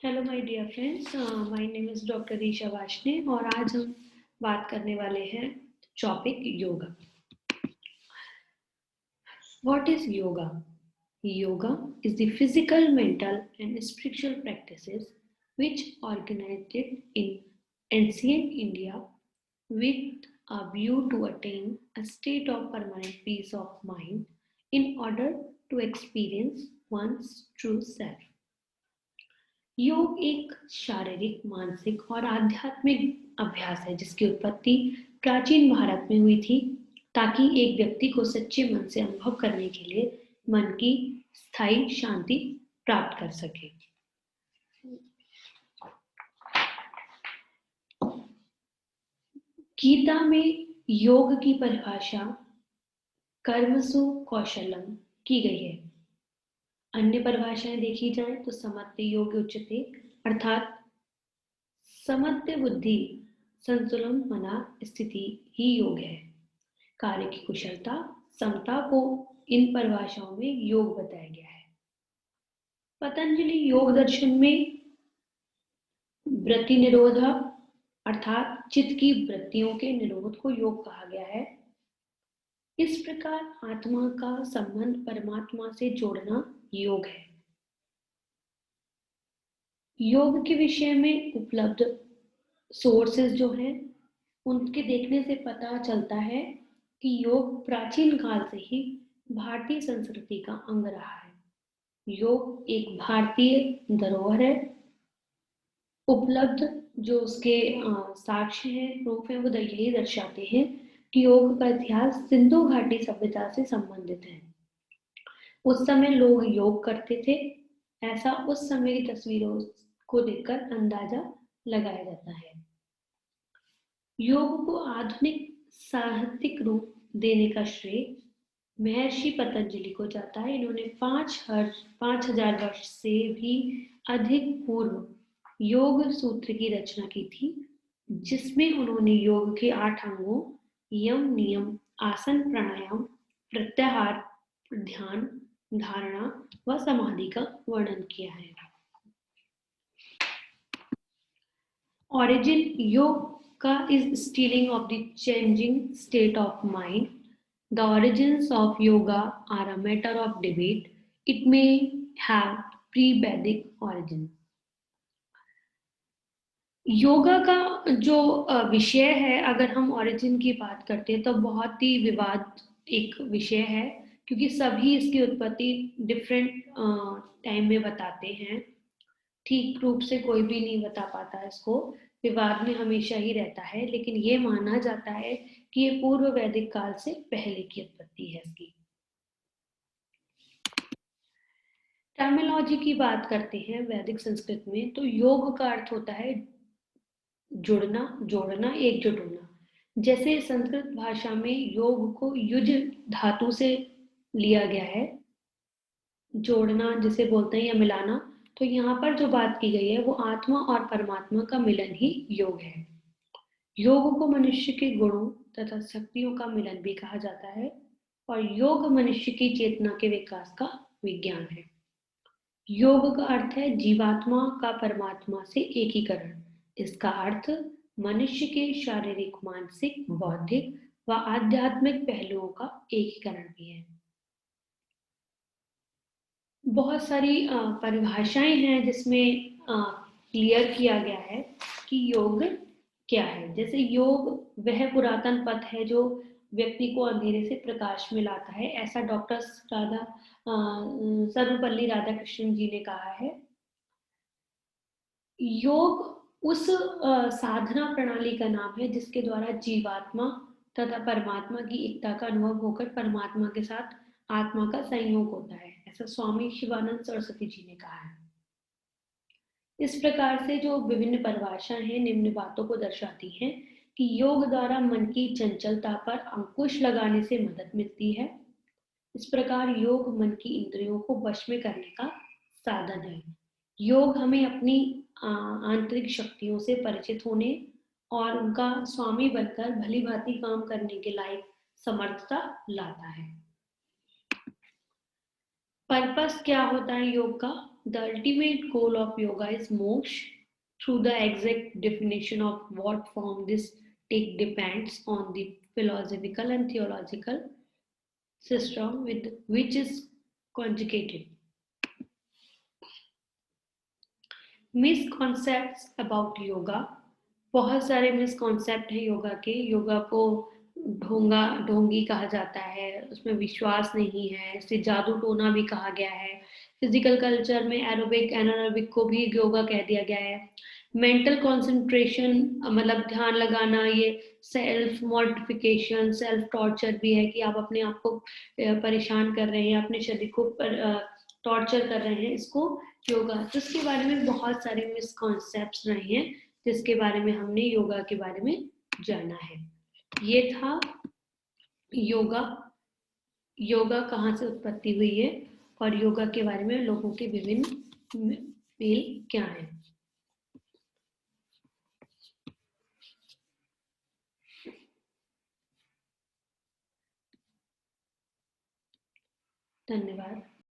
Hello my dear friends, my name is doctor Risha Vashne और आज हम बात करने वाले हैं topic yoga. What is yoga? Yoga is the physical, mental, and spiritual practices which originated in ancient India with a view to attain a state of permanent peace of mind in order to experience one's true self. योग एक शारीरिक, मानसिक और आध्यात्मिक अभ्यास है जिसकी उत्पत्ति प्राचीन भारत में हुई थी ताकि एक व्यक्ति को सच्चे मन से अनुभव करने के लिए मन की स्थायी शांति प्राप्त कर सके। गीता में योग की परिभाषा कर्मसु कौशलम की गई है। अन्य परिभाषाएं देखी जाए तो समत्व योग उच्यते अर्थात समत्व बुद्धि संतुलन मना स्थिति ही योग है। कार्य की कुशलता समता को इन परिभाषाओं में योग बताया गया है। पतंजलि योग दर्शन में वृत्ति निरोध अर्थात चित्त की वृत्तियों के निरोध को योग कहा गया है। इस प्रकार आत्मा का संबंध परमात्मा से जोड़ना योग है। योग के विषय में उपलब्ध सोर्सेज जो हैं उनके देखने से पता चलता है कि योग प्राचीन काल से ही भारतीय संस्कृति का अंग रहा है। योग एक भारतीय धरोहर है। उपलब्ध जो उसके साक्ष्य हैं, प्रूफ हैं, वो यही दर्शाते हैं कि योग का इतिहास सिंधु घाटी सभ्यता से संबंधित है। उस समय लोग योग करते थे, ऐसा उस समय की तस्वीरों को देखकर अंदाजा लगाया जाता है। योग को आधुनिक साहित्यिक रूप देने का श्रेय महर्षि पतंजलि को जाता है। इन्होंने 5000 वर्ष से भी अधिक पूर्व योग सूत्र की रचना की थी, जिसमें उन्होंने योग के 8 अंगों यम, नियम, आसन, प्राणायाम, प्रत्याहार, ध्यान, धारणा व समाधि का वर्णन किया है। Origin yoga is stealing of the changing state of mind. The origins of yoga are a matter of debate. It may have pre-Vedic origin. Yoga का जो विषय है, अगर हम ओरिजिन की बात करते हैं तो बहुत ही विवाद एक विषय है, क्योंकि सभी इसकी उत्पत्ति डिफरेंट टाइम में बताते हैं। ठीक रूप से कोई भी नहीं बता पाता इसको, विवाद में हमेशा ही रहता है, लेकिन ये माना जाता है कि ये पूर्व वैदिक काल से पहले की उत्पत्ति है इसकी। टर्मिनोलॉजी की बात करते हैं वैदिक संस्कृत में, तो योग का अर्थ होता है जुड़ना, जोड़ना, एकजुट होना। जैसे संस्कृत भाषा में योग को युज धातु से लिया गया है, जोड़ना जिसे बोलते हैं या मिलाना, तो यहाँ पर जो बात की गई है वो आत्मा और परमात्मा का मिलन ही योग है। योग को मनुष्य के गुणों तथा शक्तियों का मिलन भी कहा जाता है और योग मनुष्य की चेतना के विकास का विज्ञान है। योग का अर्थ है जीवात्मा का परमात्मा से एकीकरण। इसका अर्थ मनुष्य के शारीरिक, मानसिक, बौद्धिक व आध्यात्मिक पहलुओं का एकीकरण भी है। बहुत सारी परिभाषाएं हैं जिसमें क्लियर किया गया है कि योग क्या है। जैसे योग वह पुरातन पथ है जो व्यक्ति को अंधेरे से प्रकाश में लाता है, ऐसा डॉक्टर सर्वपल्ली राधाकृष्णन जी ने कहा है। योग उस साधना प्रणाली का नाम है जिसके द्वारा जीवात्मा तथा परमात्मा की एकता का अनुभव होकर परमात्मा के साथ आत्मा का संयोग होता है, ऐसा स्वामी शिवानंद सरस्वती जी ने कहा है। इस प्रकार से जो विभिन्न परिभाषाएं हैं निम्न बातों को दर्शाती हैं कि योग द्वारा मन की चंचलता पर अंकुश लगाने से मदद मिलती है। इस प्रकार योग मन की इंद्रियों को वश में करने का साधन है। योग हमें अपनी आंतरिक शक्तियों से परिचित होने और उनका स्वामी बनकर भली भांति काम करने के लायक समर्थता लाता है। पर्पस क्या होता है योग का? the ultimate goal of yoga is moksha. Through the exact definition of what form this take depends on the philosophical and theological system with which is conjugated. Misconceptions about yoga, बहुत सारे मिसकॉन्सेप्ट है योगा के। योगा को ढोंगी कहा जाता है, उसमें विश्वास नहीं है, इसे जादू टोना भी कहा गया है। फिजिकल कल्चर में एरोबिक एनारोबिक को भी योगा कह दिया गया है। मेंटल कंसंट्रेशन मतलब ध्यान लगाना, ये सेल्फ मॉडिफिकेशन, सेल्फ टॉर्चर भी है कि आप अपने आप को परेशान कर रहे हैं, अपने शरीर को टॉर्चर कर रहे हैं, इसको योगा। जिसके बारे में बहुत सारे मिसकॉन्सेप्ट्स रहे हैं, जिसके बारे में हमने योगा के बारे में जाना है। ये था योगा, योगा कहाँ से उत्पत्ति हुई है और योगा के बारे में लोगों के विभिन्न मेल क्या है। धन्यवाद।